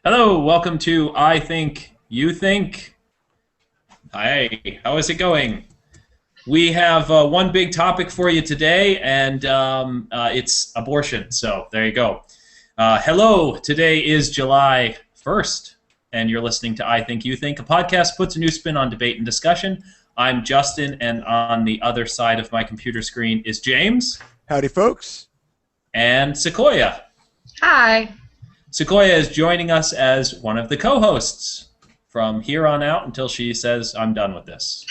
Hello, welcome to I Think You Think. Hi, how is it going? We have one big topic for you today, and it's abortion. So there you go. Hello, today is July 1st, and you're listening to I Think You Think, a podcast puts a new spin on debate and discussion. I'm Justin, and on the other side of my computer screen is James. Howdy, folks. And Sequoia. Hi. Sequoia is joining us as one of the co-hosts from here on out until she says, I'm done with this.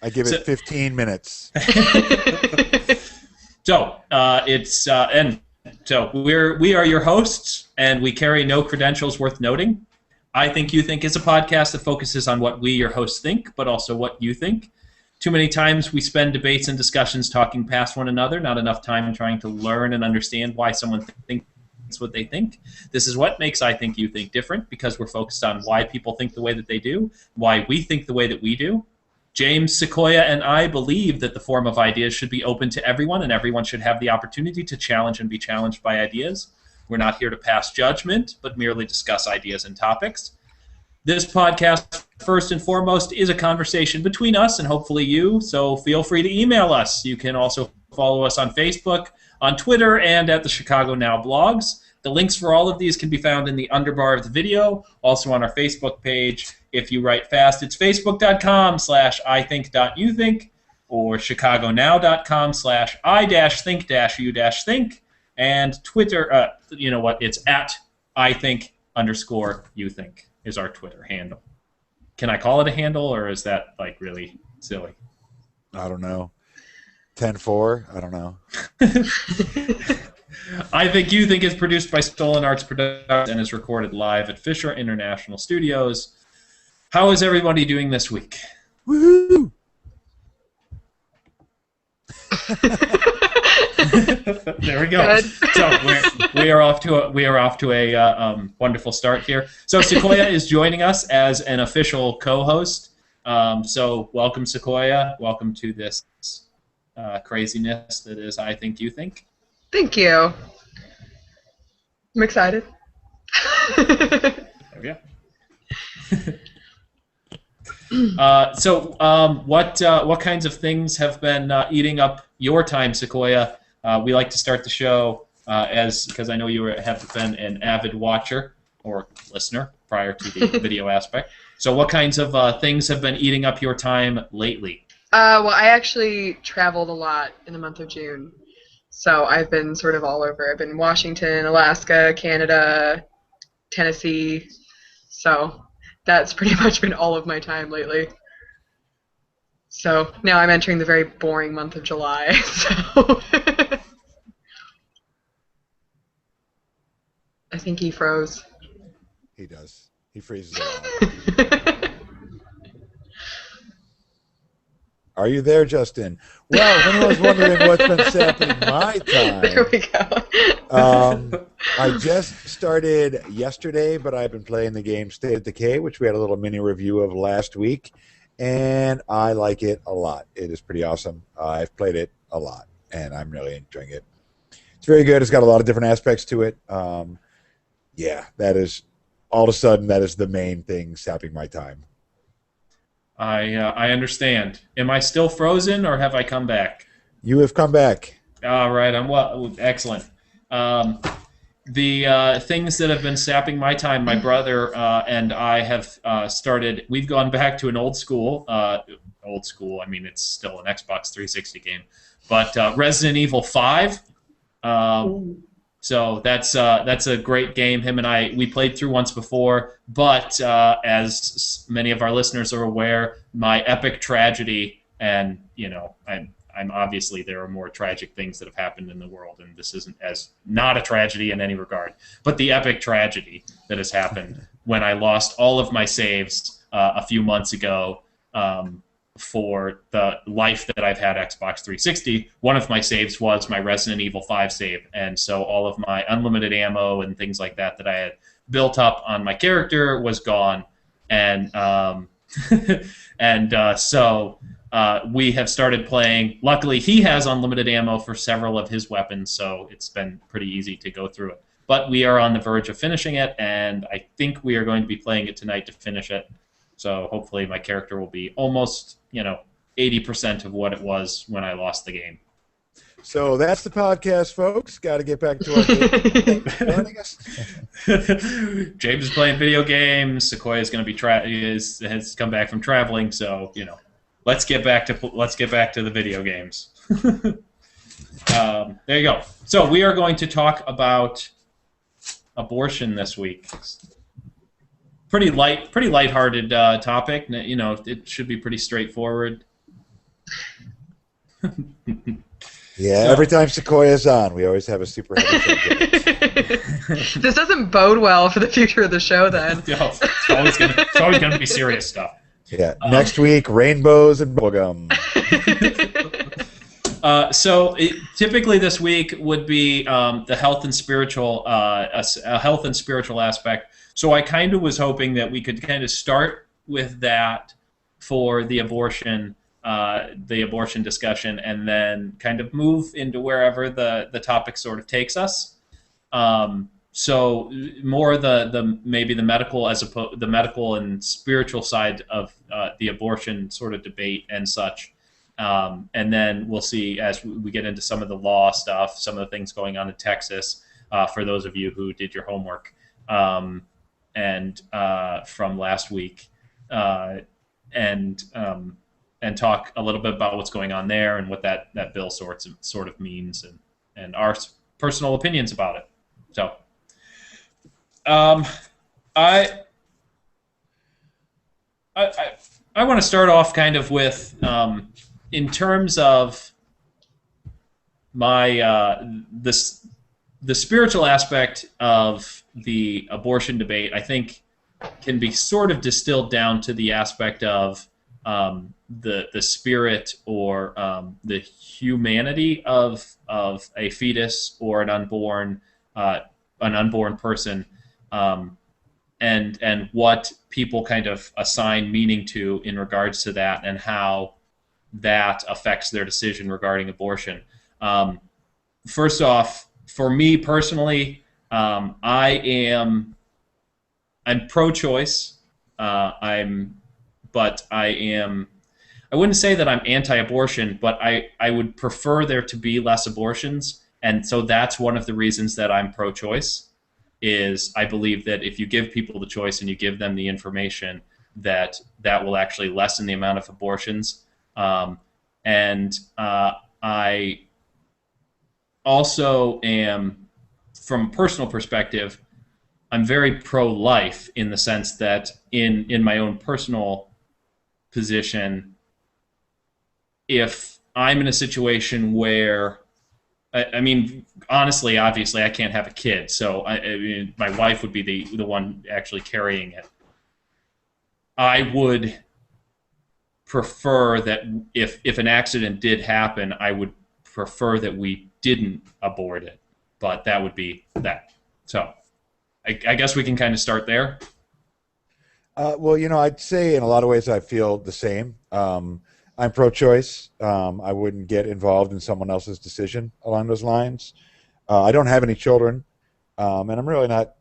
I give it 15 minutes. So, we are your hosts, and we carry no credentials worth noting. I Think You Think is a podcast that focuses on what we, your hosts, think, but also what you think. Too many times we spend debates and discussions talking past one another, not enough time trying to learn and understand why someone thinks what they think. This is what makes I Think You Think different, because we're focused on why people think the way that they do, why we think the way that we do. James, Sequoia, and I believe that the forum of ideas should be open to everyone, and everyone should have the opportunity to challenge and be challenged by ideas. We're not here to pass judgment, but merely discuss ideas and topics. This podcast, first and foremost, is a conversation between us and hopefully you, so feel free to email us. You can also follow us on Facebook, on Twitter, and at the Chicago Now blogs. The links for all of these can be found in the underbar of the video, also on our Facebook page. If you write fast, it's facebook.com/ithink.youthink or chicagonow.com/I-think-you-think, and Twitter, it's at ithink_youthink is our Twitter handle. Can I call it a handle, or is that like really silly? I don't know. 10-4? I don't know. I Think You Think is produced by StolenArts Productions and is recorded live at Fisher International Studios. How is everybody doing this week? Woohoo! There we go. So we are off to a wonderful start here. So Sequoia is joining us as an official co-host. So welcome, Sequoia. Welcome to this craziness that is I Think You Think. Thank you. I'm excited. There we go. What kinds of things have been eating up your time, Sequoia? We like to start the show because I know you have been an avid watcher or listener prior to the video aspect. So what kinds of things have been eating up your time lately? Well, I actually traveled a lot in the month of June. So I've been sort of all over. I've been in Washington, Alaska, Canada, Tennessee. So that's pretty much been all of my time lately. So now I'm entering the very boring month of July. So I think he froze. He does. He freezes a lot. Are you there, Justin? Well, if anyone's wondering what's been sapping my time, There we go. I just started yesterday, but I've been playing the game State of Decay, which we had a little mini review of last week, and I like it a lot. It is pretty awesome. I've played it a lot, and I'm really enjoying it. It's very good. It's got a lot of different aspects to it. Yeah, that is, all of a sudden, that is the main thing sapping my time. I understand. Am I still frozen, or have I come back? You have come back. All right, I'm well. Excellent. The things that have been sapping my time, my brother and I have started. We've gone back to an old school. Old school. I mean, it's still an Xbox 360 game, but Resident Evil 5. So that's a great game. Him and I, we played through once before, but as many of our listeners are aware, my epic tragedy, and I'm obviously there are more tragic things that have happened in the world, and this isn't as not a tragedy in any regard, but the epic tragedy that has happened when I lost all of my saves a few months ago. For the life that I've had Xbox 360, one of my saves was my Resident Evil 5 save, and so all of my unlimited ammo and things like that I had built up on my character was gone, and so we have started playing. Luckily, he has unlimited ammo for several of his weapons, so it's been pretty easy to go through it. but we are on the verge of finishing it, and I think we are going to be playing it tonight to finish it. So hopefully my character will be almost, 80% of what it was when I lost the game. So that's the podcast, folks. Got to get back to our game. Joining us. James is playing video games. Sequoia is going to be has come back from traveling. So let's get back to the video games. There you go. So we are going to talk about abortion this week. Pretty lighthearted topic. It should be pretty straightforward. Yeah, every time Sequoia's on, we always have a super heavy subject. This doesn't bode well for the future of the show, then. It's always going to be serious stuff. Yeah. Next week, rainbows and bubblegum. Typically this week would be the health and spiritual, a health and spiritual aspect. So I kind of was hoping that we could kind of start with that for the abortion discussion, and then kind of move into wherever the topic sort of takes us. So more maybe the medical the medical and spiritual side of the abortion sort of debate and such. And then we'll see as we get into some of the law stuff, some of the things going on in Texas, for those of you who did your homework, and from last week, and talk a little bit about what's going on there and what that bill sort of means, and our personal opinions about it. So, I want to start off kind of with, in terms of my the spiritual aspect of the abortion debate, I think can be sort of distilled down to the aspect of the spirit or the humanity of a fetus or an unborn person, and what people kind of assign meaning to in regards to that, and how that affects their decision regarding abortion. First off, for me personally, I'm pro-choice. I wouldn't say that I'm anti-abortion, but I would prefer there to be less abortions, and so that's one of the reasons that I'm pro-choice, is I believe that if you give people the choice and you give them the information, that will actually lessen the amount of abortions. I also am, from a personal perspective, I'm very pro-life in the sense that in my own personal position, if I'm in a situation where, I mean, honestly, obviously, I can't have a kid, so my wife would be the one actually carrying it. I would prefer that if an accident did happen, I would prefer that we didn't abort it, but that would be that. So I guess we can kind of start there. Well, I'd say in a lot of ways I feel the same. I'm pro-choice. I wouldn't get involved in someone else's decision along those lines. I don't have any children, and I'm really not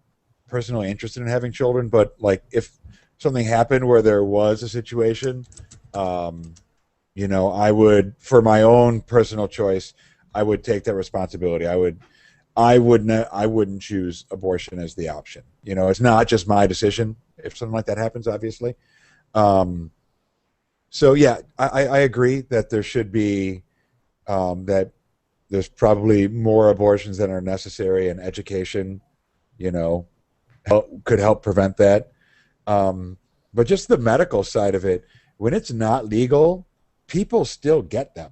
personally interested in having children, but like if something happened where there was a situation, I would, for my own personal choice, I would take that responsibility. I wouldn't choose abortion as the option. It's not just my decision if something like that happens, obviously. So yeah, I agree that there should be, that there's probably more abortions than are necessary, and education, could help prevent that. But just the medical side of it, when it's not legal, people still get them.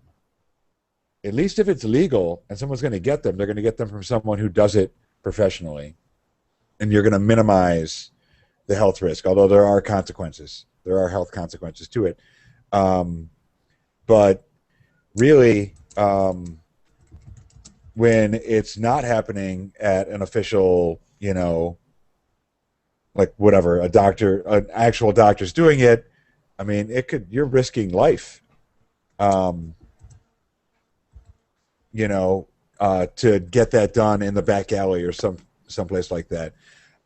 At least if it's legal and someone's going to get them, they're going to get them from someone who does it professionally. And you're going to minimize the health risk, although there are consequences. There are health consequences to it. But really, when it's not happening at an official, like whatever, an actual doctor's doing it, I mean, you're risking life, to get that done in the back alley or someplace like that.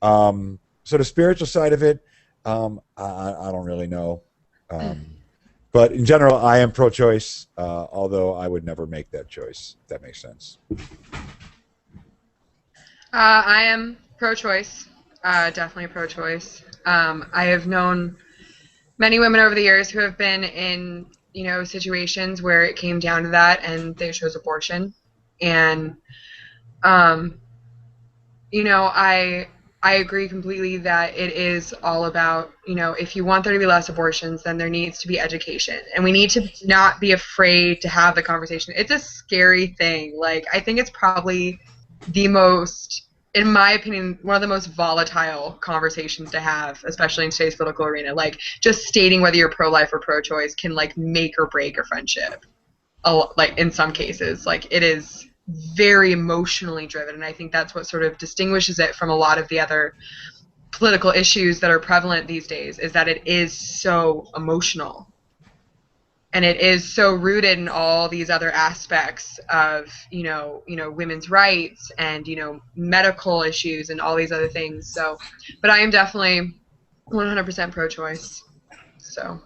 So the spiritual side of it, I don't really know. But in general, I am pro-choice, although I would never make that choice, if that makes sense. I am pro-choice, definitely pro-choice. I have known many women over the years who have been in, situations where it came down to that and they chose abortion. And, I agree completely that it is all about, if you want there to be less abortions, then there needs to be education. And we need to not be afraid to have the conversation. It's a scary thing. Like, I think it's probably the most, in my opinion, one of the most volatile conversations to have, especially in today's political arena. Like, just stating whether you're pro-life or pro-choice can, like, make or break a friendship. Like, in some cases. Like, it is very emotionally driven, and I think that's what sort of distinguishes it from a lot of the other political issues that are prevalent these days, is that it is so emotional. And it is so rooted in all these other aspects of, women's rights and, medical issues and all these other things. So, but I am definitely 100% pro-choice. So.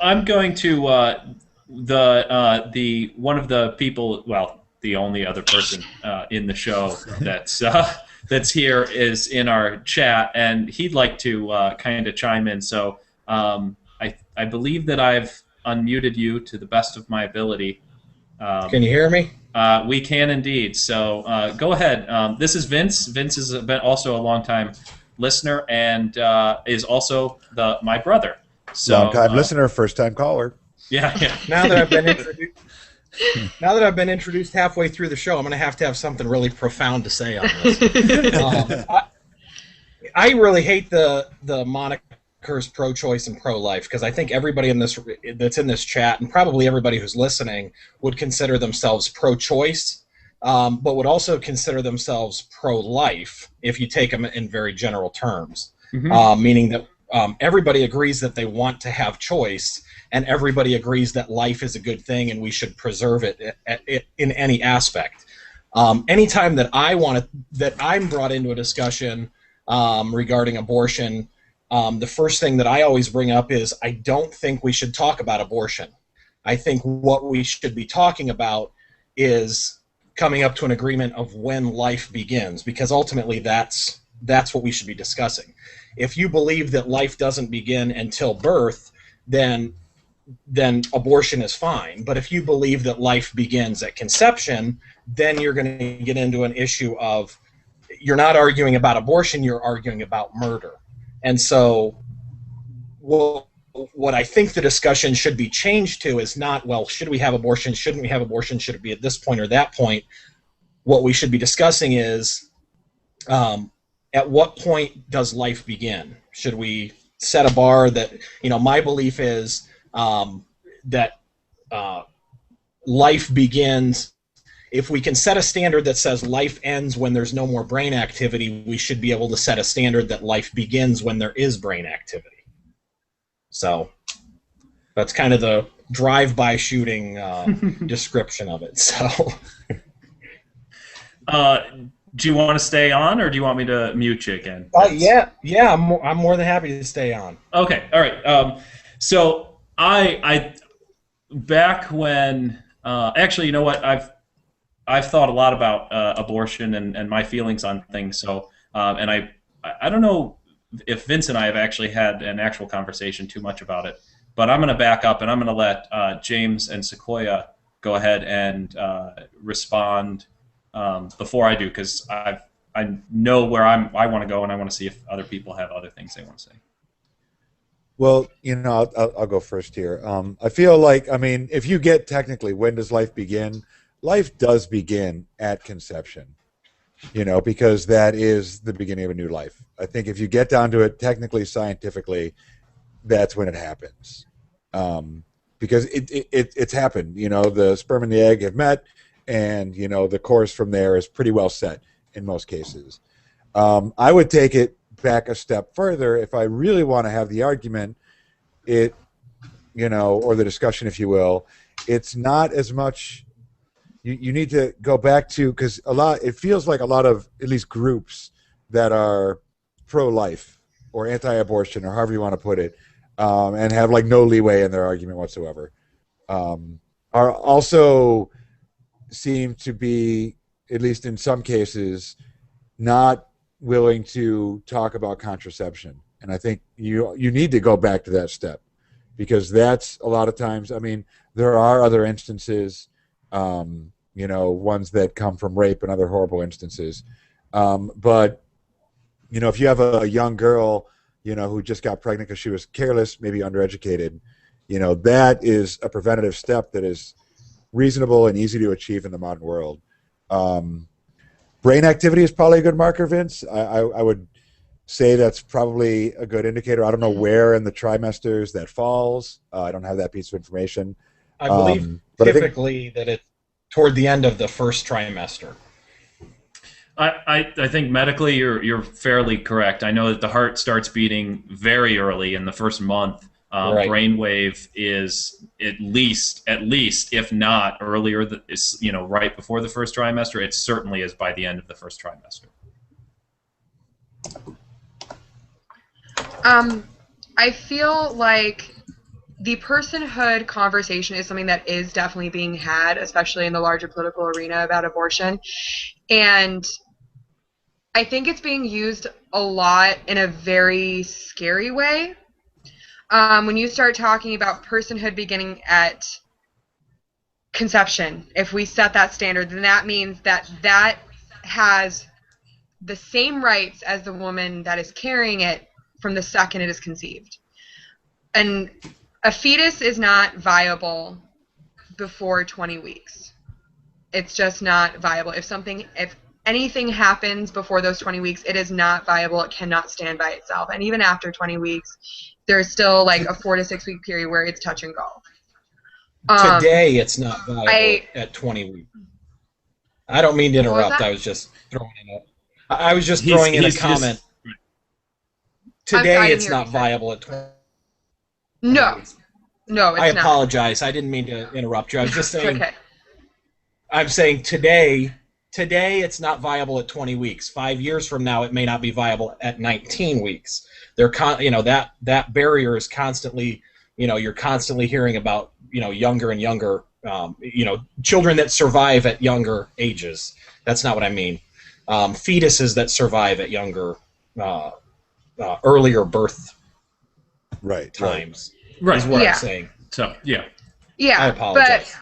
I'm going to the one of the people, well, the only other person in the show that's here is in our chat, and he'd like to kind of chime in. So I believe that I've unmuted you to the best of my ability. Can you hear me? We can indeed. So go ahead. This is Vince. Vince is also a longtime listener and is also my brother. So, long-time listener, first-time caller. Yeah. Now that I've been introduced halfway through the show, I'm going to have something really profound to say on this. I really hate the monikers pro-choice and pro-life, because I think everybody that's in this chat, and probably everybody who's listening, would consider themselves pro-choice, but would also consider themselves pro-life if you take them in very general terms, meaning that everybody agrees that they want to have choice, and everybody agrees that life is a good thing and we should preserve it in any aspect. Anytime that I'm brought into a discussion regarding abortion, the first thing that I always bring up is I don't think we should talk about abortion. I think what we should be talking about is coming up to an agreement of when life begins, because ultimately that's what we should be discussing. If you believe that life doesn't begin until birth, then abortion is fine. But if you believe that life begins at conception, then you're going to get into an issue of, you're not arguing about abortion, you're arguing about murder. And so what I think the discussion should be changed to is not, well, should we have abortion, shouldn't we have abortion, should it be at this point or that point? What we should be discussing is, at what point does life begin? Should we set a bar that, my belief is that life begins, if we can set a standard that says life ends when there's no more brain activity, we should be able to set a standard that life begins when there is brain activity. So that's kind of the drive-by shooting description of it. So. Do you want to stay on, or do you want me to mute you again? Yeah, I'm more than happy to stay on. Okay, all right. So I back when actually, you know what, I've thought a lot about abortion and my feelings on things. So and I don't know if Vince and I have actually had an actual conversation too much about it, but I'm going to back up and I'm going to let James and Sequoia go ahead and respond. Before I do, because I know where I want to go, and I want to see if other people have other things they want to say. Well, I'll go first here. I feel like, if you get technically, when does life begin? Life does begin at conception, because that is the beginning of a new life. I think if you get down to it technically, scientifically, that's when it happens. Because it's happened. The sperm and the egg have met, and the course from there is pretty well set in most cases. I would take it back a step further if I really want to have the argument, or the discussion, if you will. It's not as much, you need to go back to, because it feels like a lot of at least groups that are pro-life or anti-abortion or however you want to put it, and have like no leeway in their argument whatsoever, are also seem to be, at least in some cases, not willing to talk about contraception. And I think you need to go back to that step, because that's a lot of times, I mean, there are other instances, ones that come from rape and other horrible instances. But, if you have a young girl, who just got pregnant because she was careless, maybe undereducated, that is a preventative step that is reasonable and easy to achieve in the modern world. Brain activity is probably a good marker, Vince. I would say that's probably a good indicator. I don't know where in the trimesters that falls. I don't have that piece of information. I believe typically that it's toward the end of the first trimester. I think medically you're fairly correct. I know that the heart starts beating very early in the first month. Right. Brainwave is at least, if not earlier, right before the first trimester. It certainly is by the end of the first trimester. I feel like the personhood conversation is something that is definitely being had, especially in the larger political arena about abortion. And I think it's being used a lot in a very scary way. When you start talking about personhood beginning at conception, if we set that standard, then that means that has the same rights as the woman that is carrying it from the second it is conceived. And a fetus is not viable before 20 weeks. It's just not viable. If anything happens before those 20 weeks, it is not viable. It cannot stand by itself. And even after 20 weeks, there's still like a 4 to 6 week period where it's touch and go. Today, it's not viable at 20 weeks. I don't mean to interrupt. I was just throwing in a comment. Today, it's not viable at 20. No, it's not. I apologize. I didn't mean to interrupt you. I was just saying. Okay. I'm saying today it's not viable at 20 weeks. 5 years from now, it may not be viable at 19 weeks. That barrier is constantly, you're constantly hearing about, younger and younger, children that survive at younger ages. That's not what I mean. Fetuses that survive at younger, earlier birth times. Right. Is what I'm saying. So, yeah. Yeah. I apologize.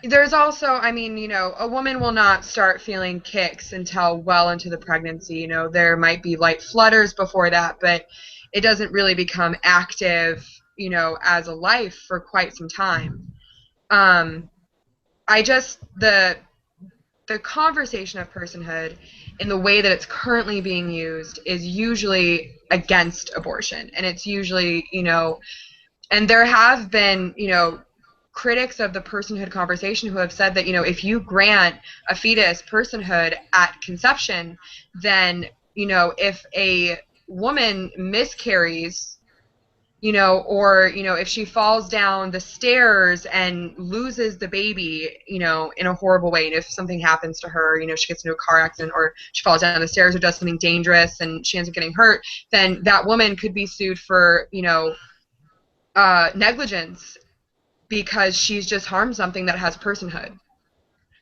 But there's also, a woman will not start feeling kicks until well into the pregnancy. There might be light flutters before that, but it doesn't really become active, as a life for quite some time. The conversation of personhood in the way that it's currently being used is usually against abortion. And it's usually, and there have been, critics of the personhood conversation who have said that, if you grant a fetus personhood at conception, then, if a woman miscarries, or, if she falls down the stairs and loses the baby, in a horrible way, and if something happens to her, she gets into a car accident or she falls down the stairs or does something dangerous and she ends up getting hurt, then that woman could be sued for, negligence because she's just harmed something that has personhood.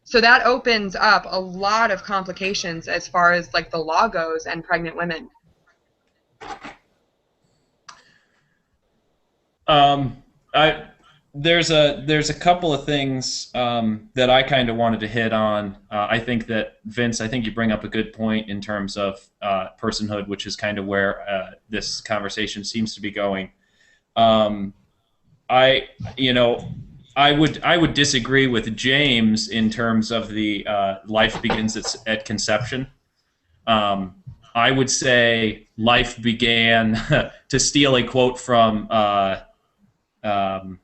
So that opens up a lot of complications as far as like the law goes and pregnant women. There's a couple of things that I kind of wanted to hit on. I think that Vince, you bring up a good point in terms of personhood, which is kind of where this conversation seems to be going. I would disagree with James in terms of the life begins at conception. I would say life began, to steal a quote from, and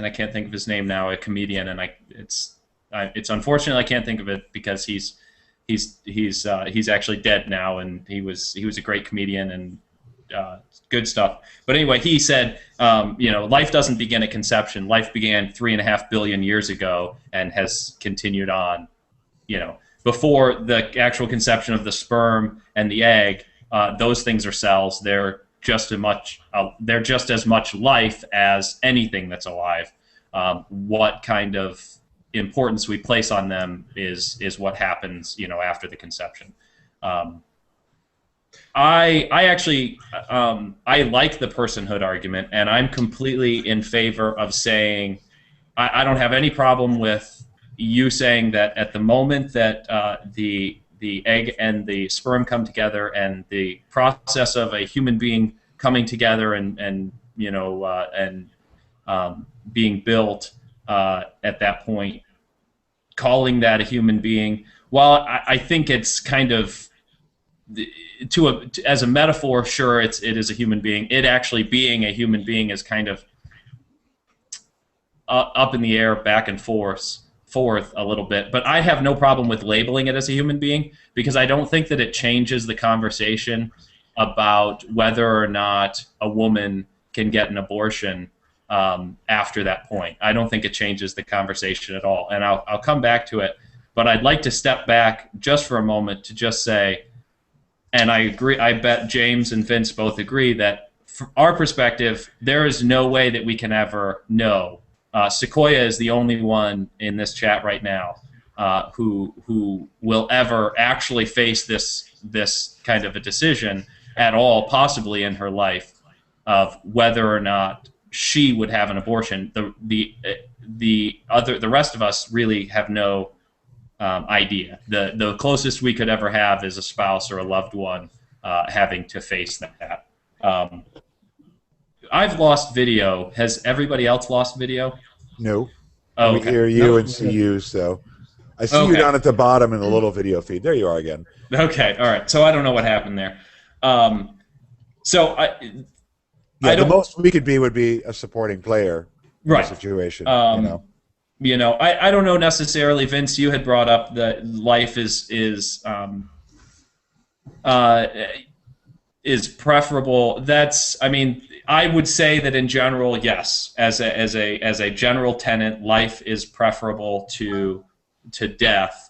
I can't think of his name now, a comedian, and it's unfortunate I can't think of it because he's actually dead now, and he was a great comedian, and good stuff. But anyway, he said, life doesn't begin at conception. Life began 3.5 billion years ago and has continued on. Before the actual conception of the sperm and the egg, those things are cells. They're just as much life as anything that's alive. What kind of importance we place on them is what happens, after the conception. I actually I like the personhood argument, and I'm completely in favor of saying I don't have any problem with you saying that at the moment that the egg and the sperm come together, and the process of a human being coming together and being built at that point, calling that a human being. Well, I think it's kind of as a metaphor, sure, it is a human being. It actually being a human being is kind of up in the air, back and forth a little bit. But I have no problem with labeling it as a human being, because I don't think that it changes the conversation about whether or not a woman can get an abortion after that point. I don't think it changes the conversation at all. And I'll come back to it, but I'd like to step back just for a moment to just say, and I agree, I bet James and Vince both agree that from our perspective, there is no way that we can ever know. Sequoia is the only one in this chat right now who will ever actually face this kind of a decision at all, possibly in her life, of whether or not she would have an abortion. The rest of us really have no idea. The closest we could ever have is a spouse or a loved one having to face that. I've lost video. Has everybody else lost video? No. Oh, we hear you and see you, so I see you down at the bottom in the little video feed. There you are again. Okay, all right. So I don't know what happened there. The most we could be would be a supporting player in right. the situation. I don't know necessarily. Vince, you had brought up that life is preferable. I would say that in general, yes, as a general tenet, life is preferable to death.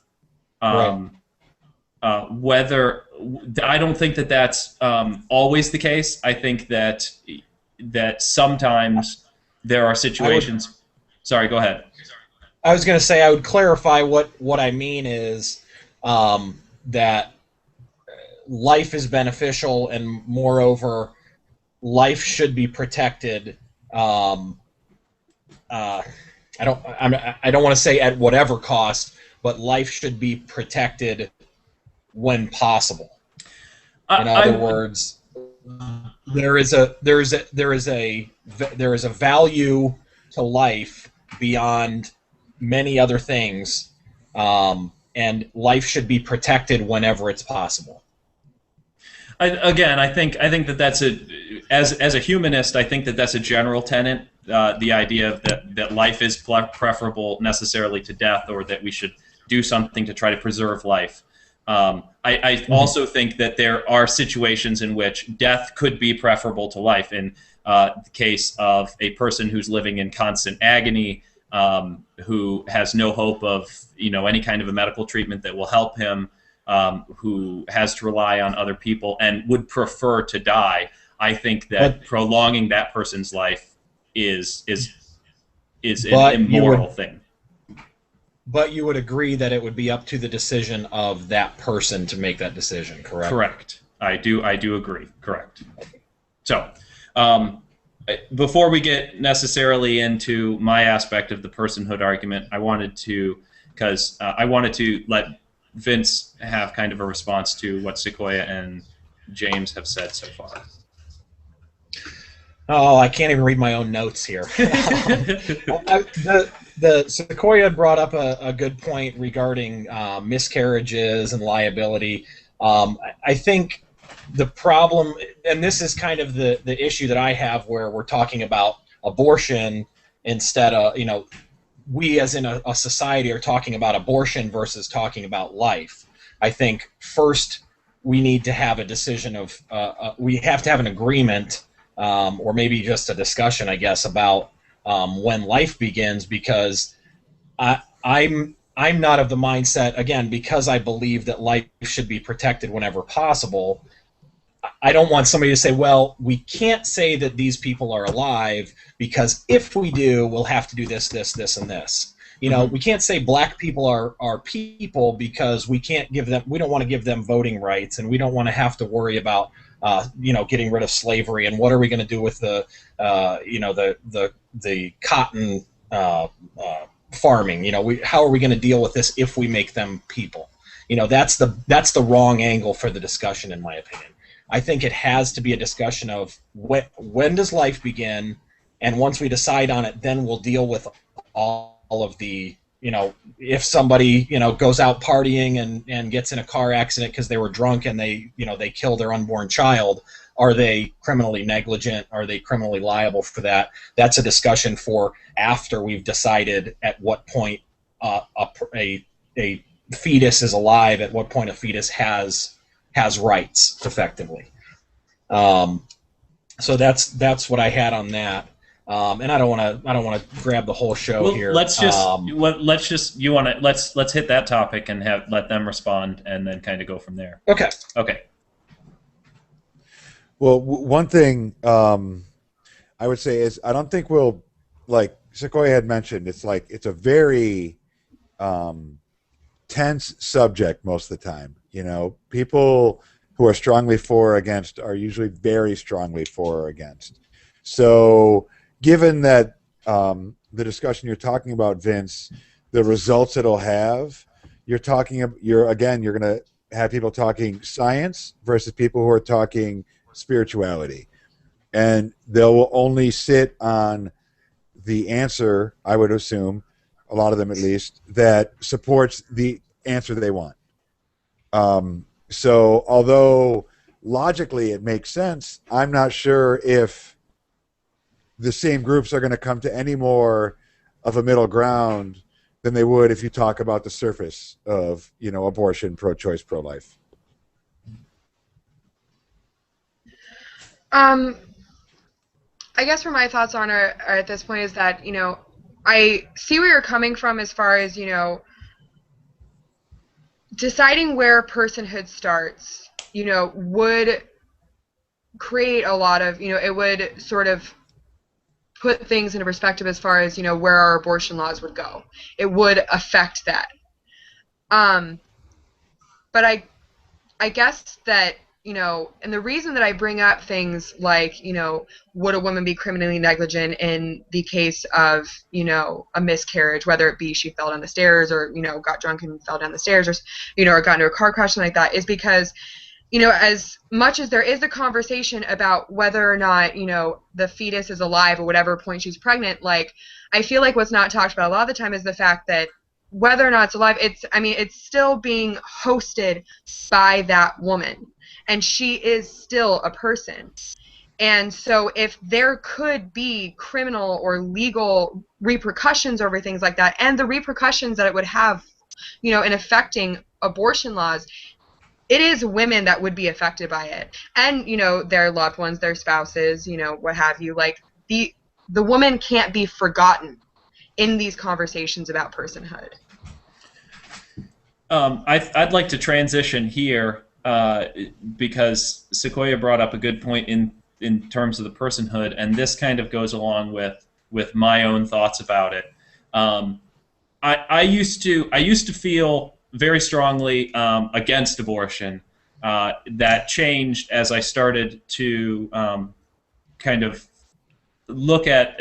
Right. Whether I don't think that that's always the case. I think that sometimes there are situations. Sorry, go ahead. I was going to say I would clarify what I mean is that life is beneficial, and moreover, life should be protected. I don't want to say at whatever cost, but life should be protected when possible. In other words, there is a value to life beyond many other things, and life should be protected whenever it's possible. I think that that's as a humanist, I think that that's a general tenet. The idea that life is preferable necessarily to death, or that we should do something to try to preserve life. I also think that there are situations in which death could be preferable to life. In the case of a person who's living in constant agony, who has no hope of any kind of a medical treatment that will help him, who has to rely on other people and would prefer to die. I think that prolonging that person's life is an immoral thing. But you would agree that it would be up to the decision of that person to make that decision, correct? Correct. I do agree. Correct. So, before we get necessarily into my aspect of the personhood argument, I wanted to let Vince have kind of a response to what Sequoia and James have said so far. Oh, I can't even read my own notes here. The Sequoia brought up a good point regarding miscarriages and liability. I think the problem, and this is kind of the issue that I have, where we're talking about abortion instead of, we as in a society are talking about abortion versus talking about life. I think first we need to have a decision of we have to have an agreement, or maybe just a discussion, I guess, about when life begins, because I'm not of the mindset, again, because I believe that life should be protected whenever possible. I don't want somebody to say, well, we can't say that these people are alive because if we do, we'll have to do this, this, this, and this. You know, we can't say black people are people because we don't want to give them voting rights, and we don't want to have to worry about getting rid of slavery, and what are we going to do with the cotton farming? How are we going to deal with this if we make them people? That's the wrong angle for the discussion, in my opinion. I think it has to be a discussion of when does life begin, and once we decide on it, then we'll deal with all of the, if somebody, goes out partying and gets in a car accident because they were drunk and they kill their unborn child, are they criminally negligent? Are they criminally liable for that? That's a discussion for after we've decided at what point a fetus is alive, at what point a fetus has rights, effectively. So that's what I had on that. And I don't want to grab the whole show here. Let's hit that topic and let them respond, and then kind of go from there. Okay. Well, one thing I would say is I don't think we'll, like Sequoia had mentioned, it's a very tense subject most of the time. People who are strongly for or against are usually very strongly for or against. So given that the discussion you're talking about, Vince, the results it'll have, you're going to have people talking science versus people who are talking spirituality, and they'll only sit on the answer, I would assume, a lot of them at least, that supports the answer they want. So although logically it makes sense, I'm not sure if the same groups are going to come to any more of a middle ground than they would if you talk about the surface of, abortion, pro-choice, pro-life. I guess where my thoughts on are at this point is that, I see where you're coming from as far as, deciding where personhood starts, would create a lot of, it would sort of put things into perspective as far as, where our abortion laws would go. It would affect that. But I guess that, and the reason that I bring up things like, would a woman be criminally negligent in the case of, a miscarriage, whether it be she fell down the stairs or, got drunk and fell down the stairs, or, or got into a car crash, something like that, is because, as much as there is a conversation about whether or not, the fetus is alive at whatever point she's pregnant, I feel like what's not talked about a lot of the time is the fact that whether or not it's alive, it's still being hosted by that woman. And she is still a person. And so if there could be criminal or legal repercussions over things like that, and the repercussions that it would have, in affecting abortion laws, it is women that would be affected by it. And, their loved ones, their spouses, what have you. The woman can't be forgotten in these conversations about personhood. I'd like to transition here. Because Sequoia brought up a good point in terms of the personhood, and this kind of goes along with my own thoughts about it. I used to feel very strongly against abortion. That changed as I started to kind of look at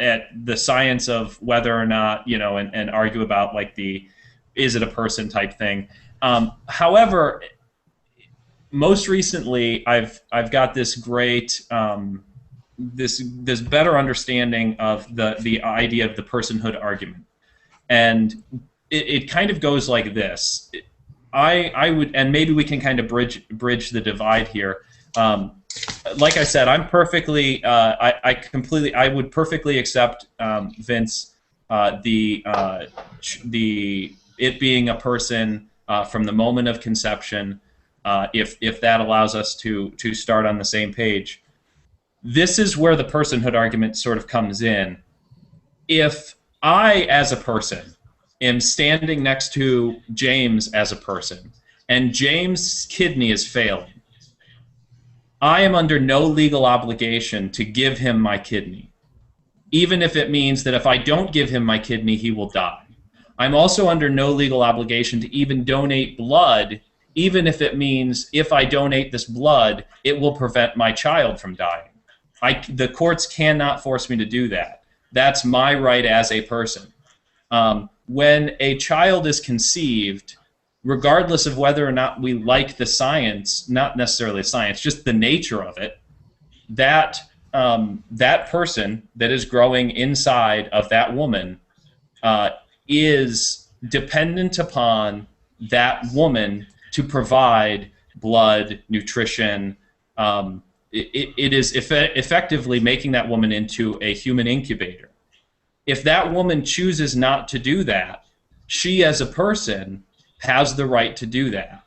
the science of whether or not, and argue about is it a person type thing. However, most recently, I've got this great this better understanding of the idea of the personhood argument, and it kind of goes like this. I would, and maybe we can kind of bridge the divide here. Like I said, I'm perfectly I would perfectly accept, Vince, it being a person from the moment of conception. if that allows us to start on the same page. This is where the personhood argument sort of comes in. If I, as a person, am standing next to James as a person, and James' kidney is failing, I am under no legal obligation to give him my kidney, even if it means that if I don't give him my kidney, he will die. I'm also under no legal obligation to even donate blood, even if it means if I donate this blood, it will prevent my child from dying. The courts cannot force me to do that. That's my right as a person. When a child is conceived, regardless of whether or not we like the science, not necessarily science, just the nature of it, that person that is growing inside of that woman is dependent upon that woman to provide blood, nutrition. It is effectively making that woman into a human incubator. If that woman chooses not to do that, she as a person has the right to do that.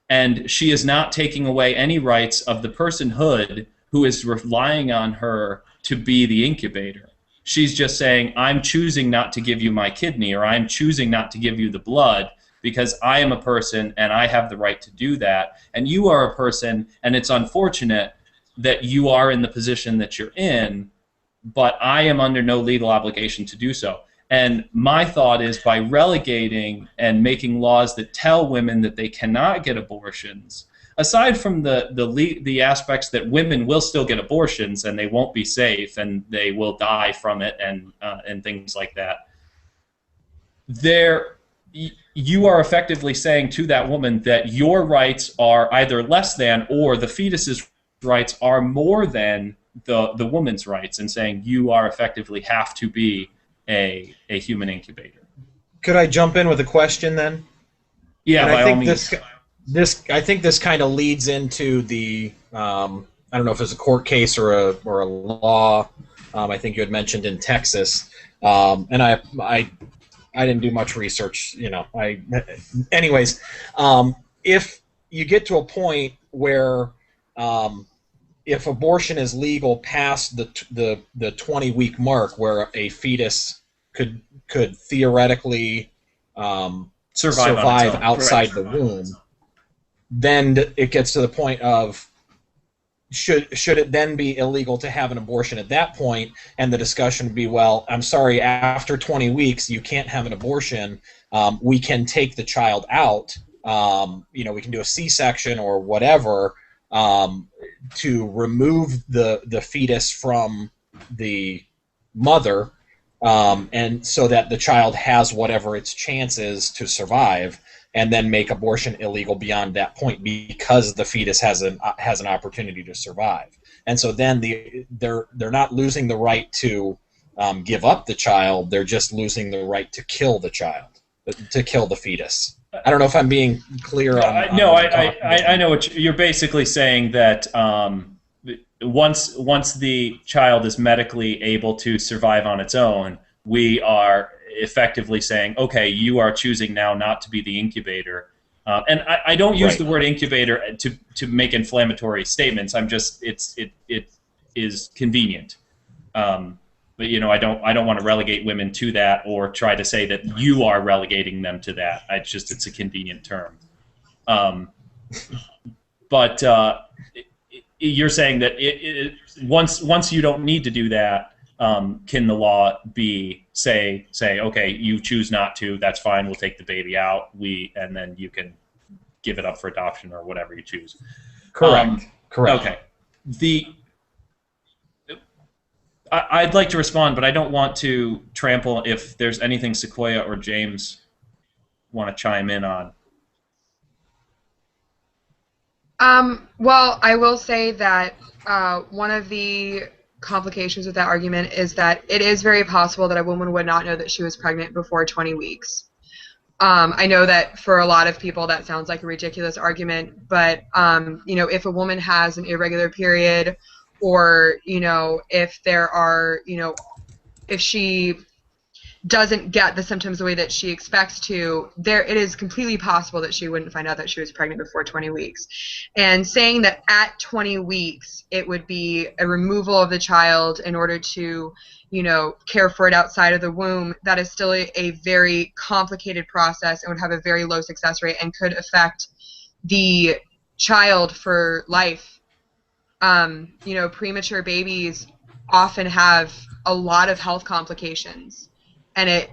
And she is not taking away any rights of the personhood who is relying on her to be the incubator. She's just saying, I'm choosing not to give you my kidney, or I'm choosing not to give you the blood because I am a person and I have the right to do that. And you are a person, and it's unfortunate that you are in the position that you're in, but I am under no legal obligation to do so. And my thought is, by relegating and making laws that tell women that they cannot get abortions, aside from the aspects that women will still get abortions and they won't be safe and they will die from it and things like that, you are effectively saying to that woman that your rights are either less than, or the fetus's rights are more than the woman's rights, and saying you are effectively have to be a human incubator. Could I jump in with a question then? Yeah, by all means. I think this kind of leads into the I don't know if it's a court case or a law. I think you had mentioned in Texas, and I didn't do much research. Anyways, if you get to a point where if abortion is legal past the 20-week mark, where a fetus could theoretically survive outside the womb, then it gets to the point of should it then be illegal to have an abortion at that point? And the discussion would be, well, I'm sorry, after 20 weeks you can't have an abortion. We can take the child out. We can do a C-section or whatever to remove the fetus from the mother, and so that the child has whatever its chance is to survive, and then make abortion illegal beyond that point because the fetus has an opportunity to survive. And so then they're not losing the right to give up the child; they're just losing the right to kill the child, to kill the fetus. I don't know if I'm being clear on. No, I know what you're basically saying, that once the child is medically able to survive on its own, we are effectively saying, okay, you are choosing now not to be the incubator. And I don't use the word incubator to make inflammatory statements. I'm just it is convenient. But I don't want to relegate women to that, or try to say that you are relegating them to that. It's a convenient term. But you're saying that once you don't need to do that, can the law say okay, you choose not to, that's fine, we'll take the baby out, and then you can give it up for adoption or whatever you choose. Correct. Okay. I'd like to respond, but I don't want to trample if there's anything Sequoia or James want to chime in on. Well, I will say that one of the complications with that argument is that it is very possible that a woman would not know that she was pregnant before 20 weeks. I know that for a lot of people that sounds like a ridiculous argument, but if a woman has an irregular period, or if there are if she doesn't get the symptoms the way that she expects to, it is completely possible that she wouldn't find out that she was pregnant before 20 weeks. And saying that at 20 weeks it would be a removal of the child in order to, care for it outside of the womb, that is still a very complicated process and would have a very low success rate and could affect the child for life. Premature babies often have a lot of health complications, and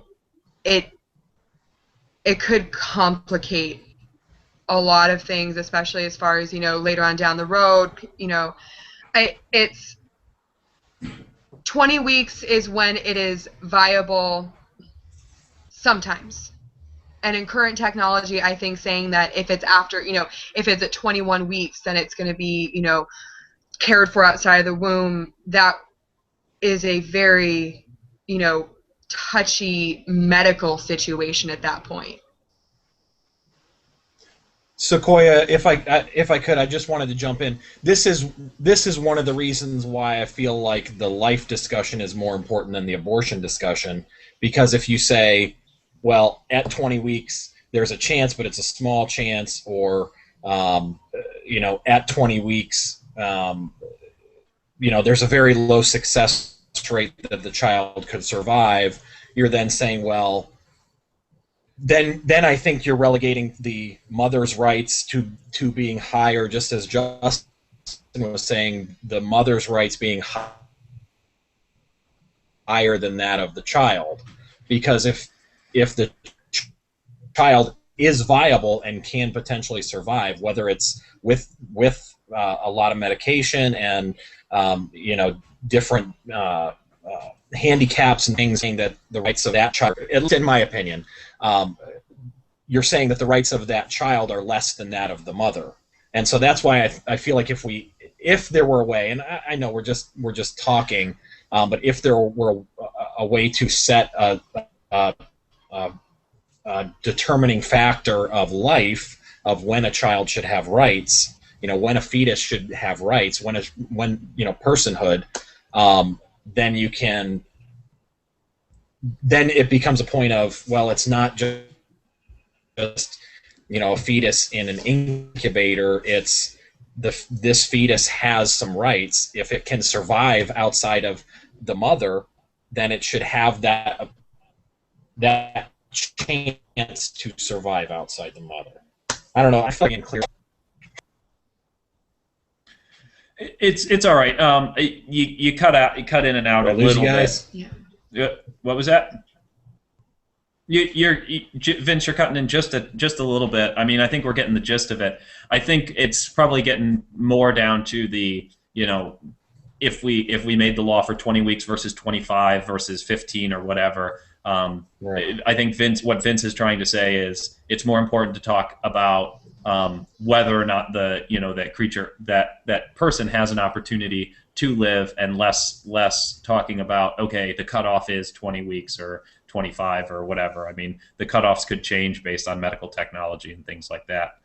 it could complicate a lot of things, especially as far as later on down the road. It's 20 weeks is when it is viable sometimes. And in current technology, I think saying that if it's after, if it's at 21 weeks, then it's going to be, cared for outside of the womb, that is a very, touchy medical situation at that point. Sequoia, if I could, I just wanted to jump in. This is one of the reasons why I feel like the life discussion is more important than the abortion discussion, because if you say, well, at 20 weeks there's a chance, but it's a small chance, or at 20 weeks, there's a very low success rate that the child could survive, you're then saying, well, then I think you're relegating the mother's rights to being higher, just as Justin was saying, the mother's rights being higher than that of the child. Because if the child is viable and can potentially survive, whether it's with a lot of medication and different handicaps and things, saying that the rights of that child, at least in my opinion, you're saying that the rights of that child are less than that of the mother. And so that's why I feel like if there were a way, and I know we're just talking, but if there were a way to set a determining factor of life, of when a child should have rights, when a fetus should have rights, when personhood, then it becomes a point of, well, it's not just a fetus in an incubator. It's this fetus has some rights. If it can survive outside of the mother, then it should have that chance to survive outside the mother. I don't know. I feel like I'm clear. It's all right. You cut in and out a little bit. Yeah. What was that? Vince, you're cutting in just a little bit. I mean, I think we're getting the gist of it. I think it's probably getting more down to the, if we made the law for 20 weeks versus 25 versus 15 or whatever. Right. I think what Vince is trying to say is it's more important to talk about whether or not that creature, that person has an opportunity to live, and less talking about, okay, the cutoff is 20 weeks or 25 or whatever. I mean, the cutoffs could change based on medical technology and things like that.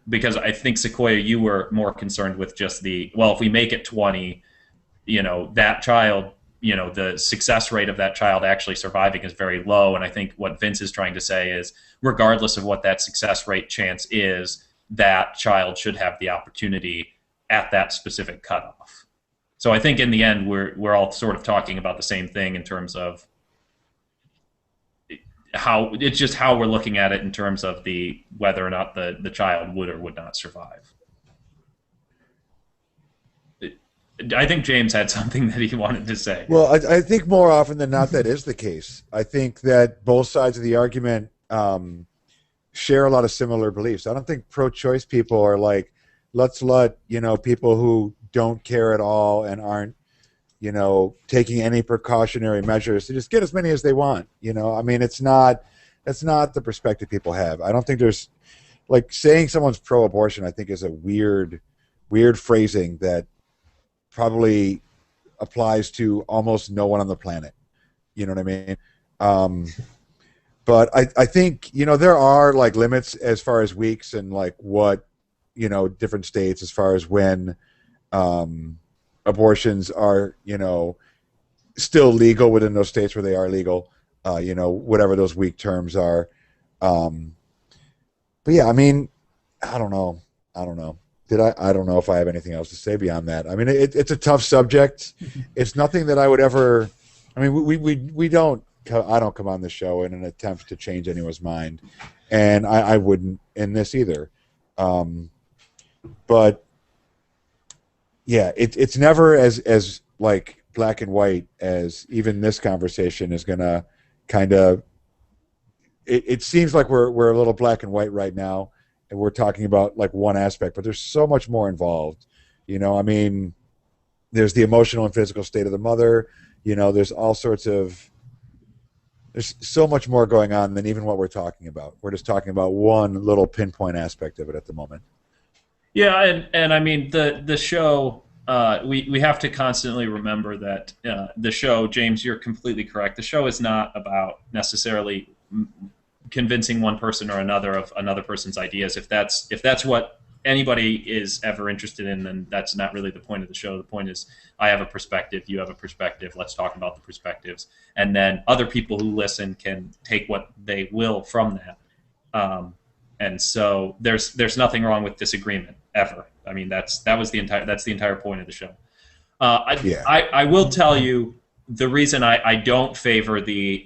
Because I think, Sequoia, you were more concerned with just if we make it 20, that child, the success rate of that child actually surviving is very low. And I think what Vince is trying to say is, regardless of what that success rate chance is, that child should have the opportunity at that specific cutoff. So I think in the end, we're all sort of talking about the same thing in terms of how we're looking at it in terms of whether or not the child would or would not survive. I think James had something that he wanted to say. Well, I think more often than not that is the case. I think that both sides of the argument share a lot of similar beliefs. I don't think pro-choice people are like, let's let people who don't care at all and aren't taking any precautionary measures to just get as many as they want. I mean, that's not the perspective people have. I don't think there's, like, saying someone's pro-abortion, I think, is a weird phrasing that probably applies to almost no one on the planet. You know what I mean? But I think, there are, like, limits as far as weeks and, like, what, different states as far as when abortions are, still legal within those states where they are legal. whatever those weak terms are. But yeah, I mean, I don't know. I don't know. I don't know if I have anything else to say beyond that. I mean, it's a tough subject. It's nothing that I would ever. I mean, we don't. I don't come on the show in an attempt to change anyone's mind, and I wouldn't in this either. But yeah, it's never as like black and white as even this conversation is gonna kind of. It seems like we're a little black and white right now, and we're talking about like one aspect, but there's so much more involved. I mean, there's the emotional and physical state of the mother. There's all sorts of. There's so much more going on than even what we're talking about. We're just talking about one little pinpoint aspect of it at the moment. Yeah, and I mean the show. We have to constantly remember that the show, James, you're completely correct. The show is not about necessarily convincing one person or another of another person's ideas. If that's what anybody is ever interested in, then that's not really the point of the show. The point is, I have a perspective, you have a perspective. Let's talk about the perspectives, and then other people who listen can take what they will from that. And so there's nothing wrong with disagreement ever. I mean, that's the entire point of the show. I will tell you the reason I don't favor the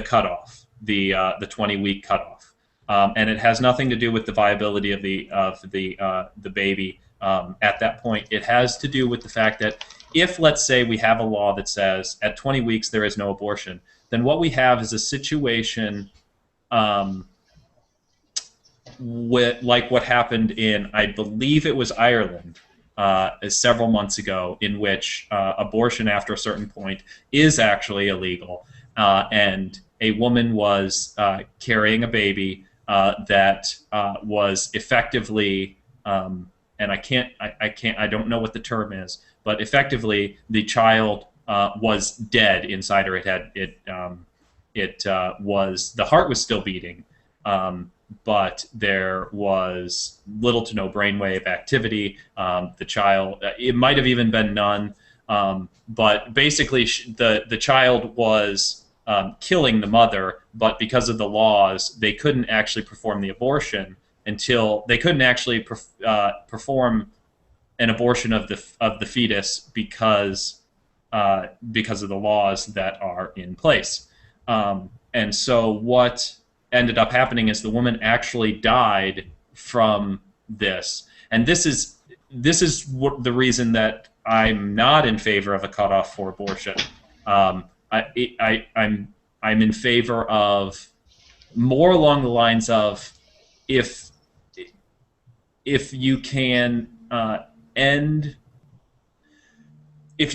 cutoff. The 20-week cutoff, and it has nothing to do with the viability of the baby at that point. It has to do with the fact that if, let's say, we have a law that says at 20 weeks there is no abortion, then what we have is a situation with like what happened in, I believe it was Ireland several months ago, in which abortion after a certain point is actually illegal, and a woman was carrying a baby that was effectively, and I don't know what the term is, but effectively the child was dead inside her. The heart was still beating, but there was little to no brainwave activity. The child, it might have even been none, but basically the child was killing the mother, but because of the laws, they couldn't actually perform the abortion until they couldn't actually perform an abortion of the fetus because of the laws that are in place. And so what ended up happening is the woman actually died from this, and this is the reason that I'm not in favor of a cutoff for abortion. I'm in favor of more along the lines of if you can end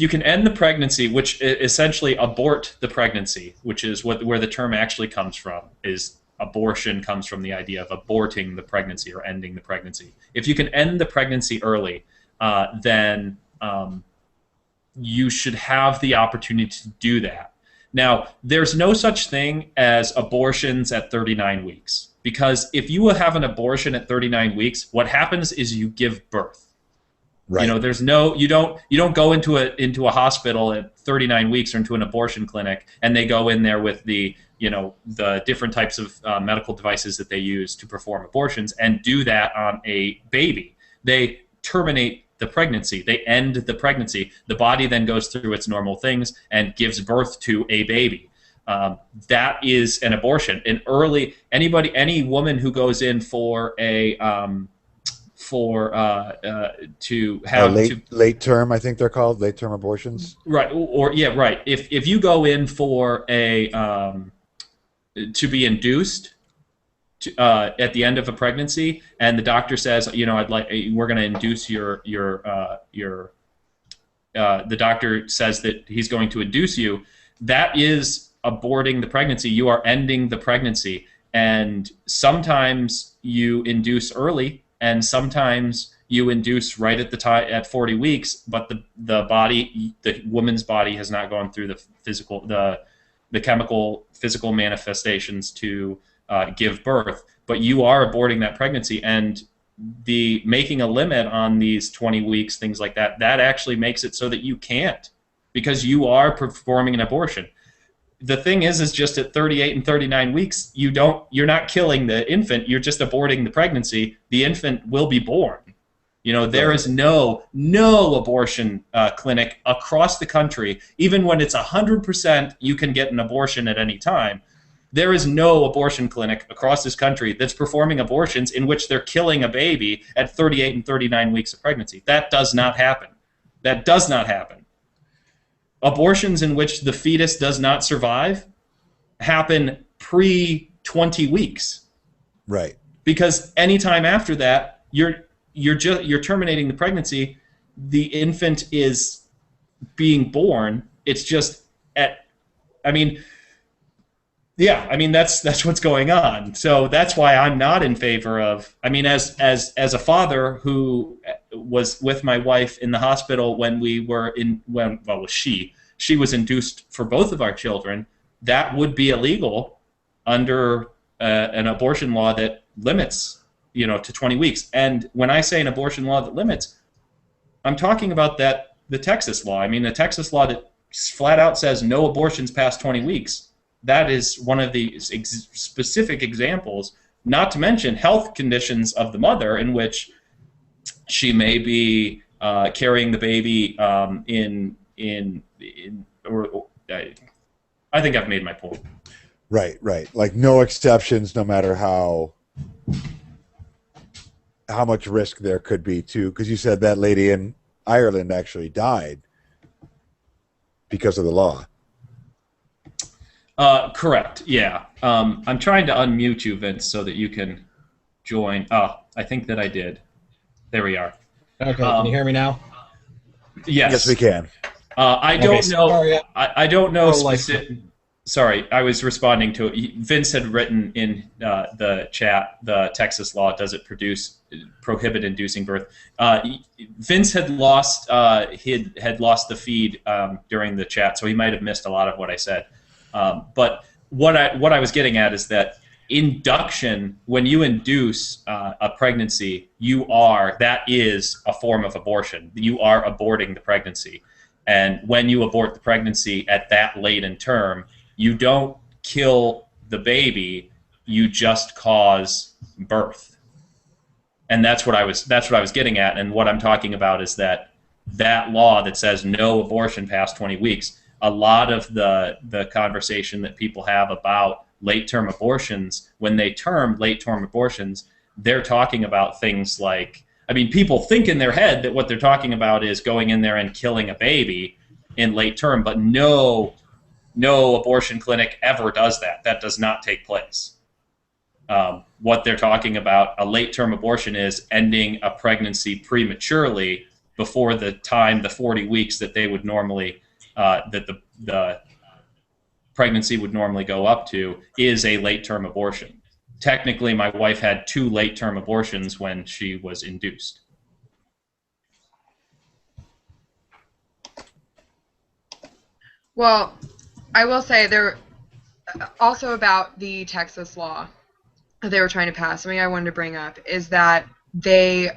the pregnancy, which essentially abort the pregnancy, which is where the term actually comes from. Is abortion comes from the idea of aborting the pregnancy or ending the pregnancy. If you can end the pregnancy early, then you should have the opportunity to do that. Now, there's no such thing as abortions at 39 weeks, because if you have an abortion at 39 weeks, what happens is you give birth. Right. There's no you don't go into a hospital at 39 weeks or into an abortion clinic and they go in there with the different types of medical devices that they use to perform abortions and do that on a baby. They terminate the pregnancy. They end the pregnancy. The body then goes through its normal things and gives birth to a baby. That is an abortion. Any woman who goes in for a to have late term, I think they're called late term abortions. Right. Right. If you go in for a to be induced at the end of a pregnancy, and the doctor says, we're going to induce the doctor says that he's going to induce you, that is aborting the pregnancy. You are ending the pregnancy, and sometimes you induce early, and sometimes you induce right at the time at 40 weeks, but the woman's body has not gone through the chemical physical manifestations to give birth, but you are aborting that pregnancy. And the making a limit on these 20 weeks, things like that actually makes it so that you can't, because you are performing an abortion. the thing is just at 38 and 39 weeks, you're not killing the infant, you're just aborting the pregnancy. The infant will be born. You know, there is no abortion clinic across the country. Even when it's 100%, you can get an abortion at any time. There is no abortion clinic across this country that's performing abortions in which they're killing a baby at 38 and 39 weeks of pregnancy. That does not happen. That does not happen. Abortions in which the fetus does not survive happen pre-20 weeks. Right. Because anytime after that, you're terminating the pregnancy. The infant is being born. It's just that's what's going on. So that's why I'm not in favor of. I mean, as a father who was with my wife in the hospital when she was induced for both of our children, that would be illegal under an abortion law that limits, to 20 weeks. And when I say an abortion law that limits, I'm talking about the Texas law. I mean, the Texas law that flat out says no abortions past 20 weeks. That is one of the specific examples, not to mention health conditions of the mother in which she may be carrying the baby I think I've made my point. Right. Like no exceptions, no matter how much risk there could be too, because you said that lady in Ireland actually died because of the law. Correct. Yeah. I'm trying to unmute you, Vince, so that you can join. Oh, I think that I did. There we are. Okay. Can you hear me now? Yes. Yes, we can. I don't know. Sorry. I don't know. Sorry, I was responding to it. Vince had written in the chat, the Texas law doesn't prohibit inducing birth. Vince had lost lost the feed during the chat, so he might have missed a lot of what I said. But what I was getting at is that induction, when you induce a pregnancy, that is a form of abortion. You are aborting the pregnancy. And when you abort the pregnancy at that late in term, you don't kill the baby, you just cause birth. And that's what I was getting at. And what I'm talking about is that law that says no abortion past 20 weeks, a lot of the conversation that people have about late-term abortions, when they term late-term abortions, they're talking about things like, people think in their head that what they're talking about is going in there and killing a baby in late term, but no abortion clinic ever does that. That does not take place. What they're talking about, a late-term abortion, is ending a pregnancy prematurely before the 40 weeks that they would normally, that the pregnancy would normally go up to, is a late-term abortion. Technically, my wife had 2 late-term abortions when she was induced. Well, I will say there also about the Texas law that they were trying to pass. Something I wanted to bring up is that they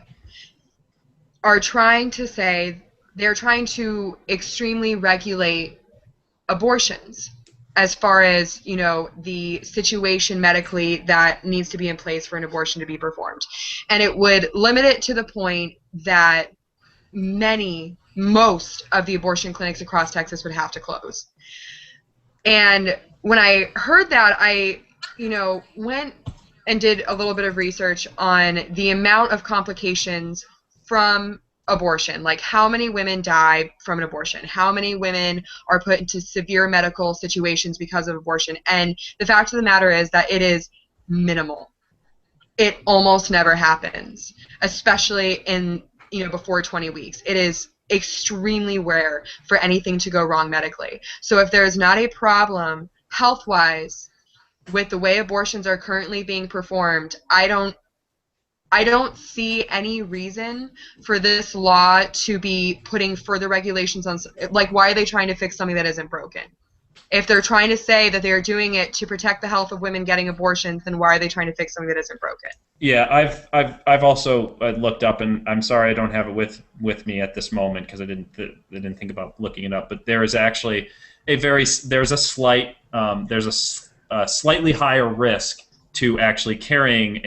are trying to say they're trying to extremely regulate abortions, as far as, the situation medically that needs to be in place for an abortion to be performed. And it would limit it to the point that most of the abortion clinics across Texas would have to close. And when I heard that, I, went and did a little bit of research on the amount of complications from abortion, like how many women die from an abortion, how many women are put into severe medical situations because of abortion, and the fact of the matter is that it is minimal. It almost never happens, especially in, before 20 weeks. It is extremely rare for anything to go wrong medically. So if there is not a problem health-wise with the way abortions are currently being performed, I don't see any reason for this law to be putting further regulations on. Like, why are they trying to fix something that isn't broken? If they're trying to say that they're doing it to protect the health of women getting abortions, then why are they trying to fix something that isn't broken? Yeah, I've also looked up, and I'm sorry I don't have it with me at this moment because I didn't think about looking it up. But there is actually there's a slight there's a slightly higher risk to actually carrying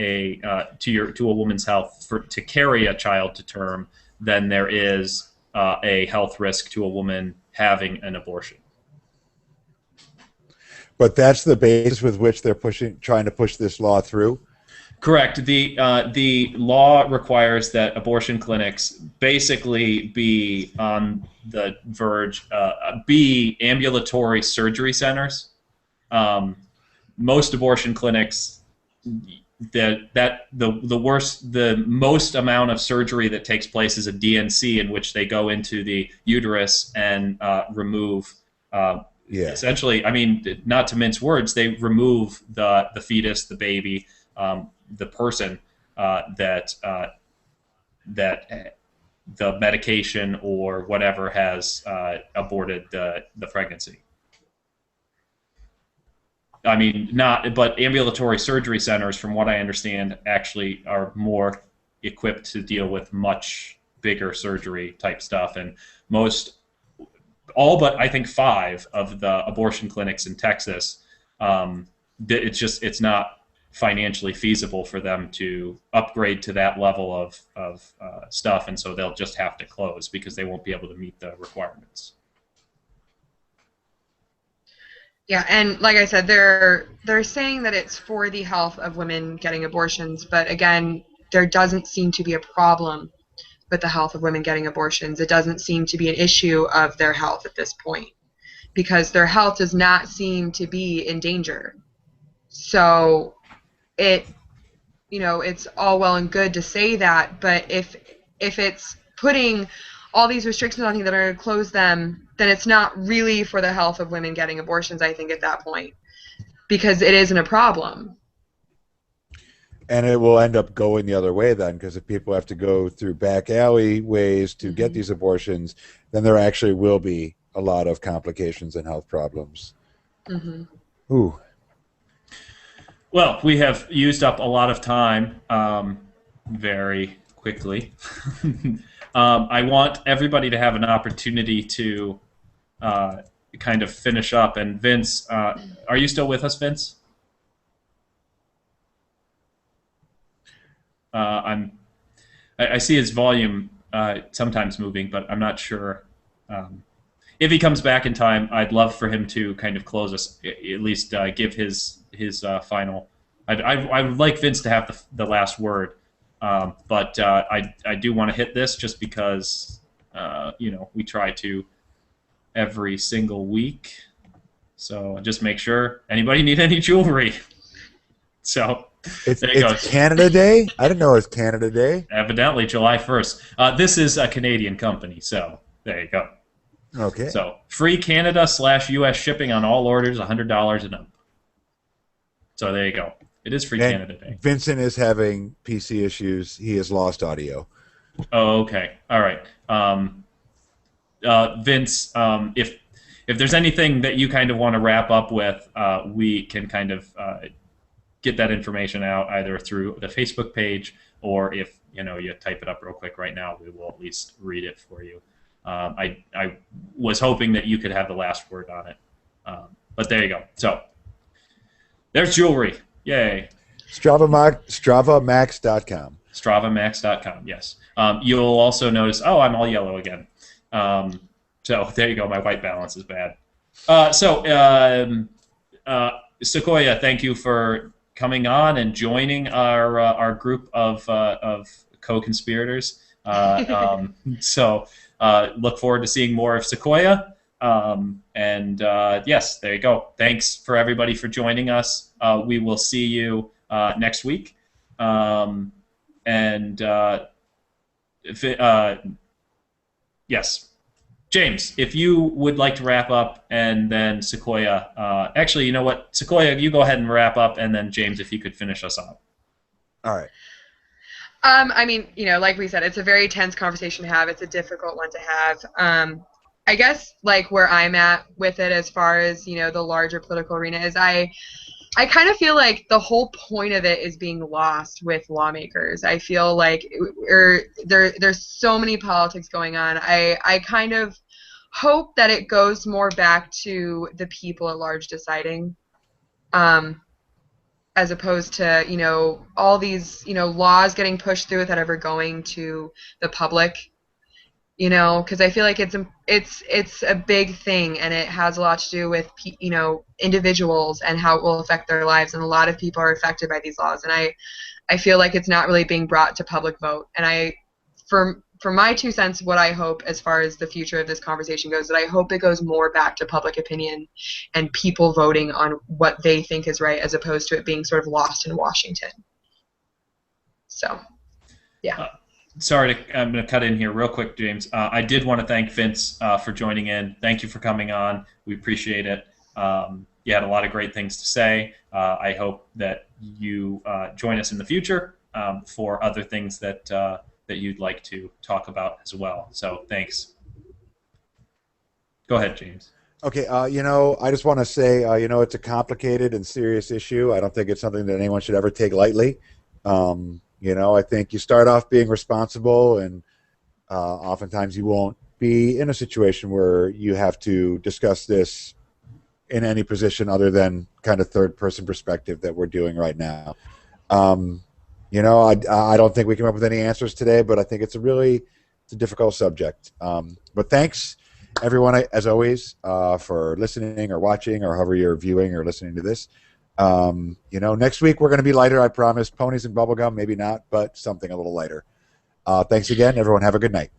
to a woman's health to carry a child to term than there is a health risk to a woman having an abortion. But that's the basis with which they're trying to push this law through. Correct. The law requires that abortion clinics basically be on the verge, be ambulatory surgery centers. Most abortion clinics, the most amount of surgery that takes place is a DNC, in which they go into the uterus and remove. Essentially, I mean, not to mince words, they remove the fetus, the baby, the person that the medication or whatever has aborted the pregnancy. I mean, but ambulatory surgery centers, from what I understand, actually are more equipped to deal with much bigger surgery type stuff, and all but I think 5 of the abortion clinics in Texas, it's not financially feasible for them to upgrade to that level of stuff, and so they'll just have to close because they won't be able to meet the requirements. Yeah, and like I said, they're saying that it's for the health of women getting abortions, but again, there doesn't seem to be a problem with the health of women getting abortions. It doesn't seem to be an issue of their health at this point, because their health does not seem to be in danger. So it's all well and good to say that, but if it's putting all these restrictions on things that are going to close them, then it's not really for the health of women getting abortions, I think, at that point, because it isn't a problem. And it will end up going the other way then, because if people have to go through back alley ways to get these abortions, then there actually will be a lot of complications and health problems. Ooh. Well, we have used up a lot of time very quickly. I want everybody to have an opportunity to kind of finish up. And Vince, are you still with us, Vince? I see his volume sometimes moving, but I'm not sure. If he comes back in time, I'd love for him to kind of close us, at least give his final. I would like Vince to have the last word, but I do want to hit this just because we try to every single week. So just make sure. Anybody need any jewelry? So. It's Canada Day? I didn't know it was Canada Day. Evidently, July 1st. This is a Canadian company, so there you go. Okay. So free Canada/US shipping on all orders, $100 and up. So there you go. It is free Canada Day. Vincent is having PC issues. He has lost audio. Oh, okay. All right. Vince, if there's anything that you kind of want to wrap up with, we can kind of get that information out either through the Facebook page, or if you type it up real quick right now, we will at least read it for you. I was hoping that you could have the last word on it, but there you go. So there's jewelry. Yay. StravaMax.com. StravaMax.com. Yes. You'll also notice. Oh, I'm all yellow again. So there you go. My white balance is bad. Sequoia, thank you for coming on and joining our group of co-conspirators. So look forward to seeing more of Sequoia. Yes, there you go. Thanks for everybody for joining us. We will see you next week. Yes. James, if you would like to wrap up, and then Sequoia. Actually, you know what? Sequoia, you go ahead and wrap up, and then James, if you could finish us off. All right. I mean, like we said, it's a very tense conversation to have. It's a difficult one to have. I guess, like, where I'm at with it as far as, the larger political arena is I kind of feel like the whole point of it is being lost with lawmakers. I feel like there's so many politics going on. I kind of hope that it goes more back to the people at large deciding, as opposed to, you know, all these, you know, laws getting pushed through without ever going to the public. You know, because I feel like it's a big thing, and it has a lot to do with, you know, individuals and how it will affect their lives, and a lot of people are affected by these laws, and I feel like it's not really being brought to public vote. And for my 2 cents, what I hope as far as the future of this conversation goes, that I hope it goes more back to public opinion and people voting on what they think is right, as opposed to it being sort of lost in Washington. So, yeah. Sorry, I'm going to cut in here real quick, James. I did want to thank Vince for joining in. Thank you for coming on. We appreciate it. You had a lot of great things to say. I hope that you join us in the future for other things that you'd like to talk about as well. So thanks. Go ahead, James. Okay, you know, I just want to say, you know, it's a complicated and serious issue. I don't think it's something that anyone should ever take lightly. You know, I think you start off being responsible, and oftentimes you won't be in a situation where you have to discuss this in any position other than kind of third-person perspective that we're doing right now. You know, I don't think we came up with any answers today, but I think it's a difficult subject. But thanks, everyone, as always, for listening or watching or however you're viewing or listening to this. You know, next week we're going to be lighter, I promise. Ponies and bubblegum, maybe not, but something a little lighter. Thanks again, everyone. Have a good night.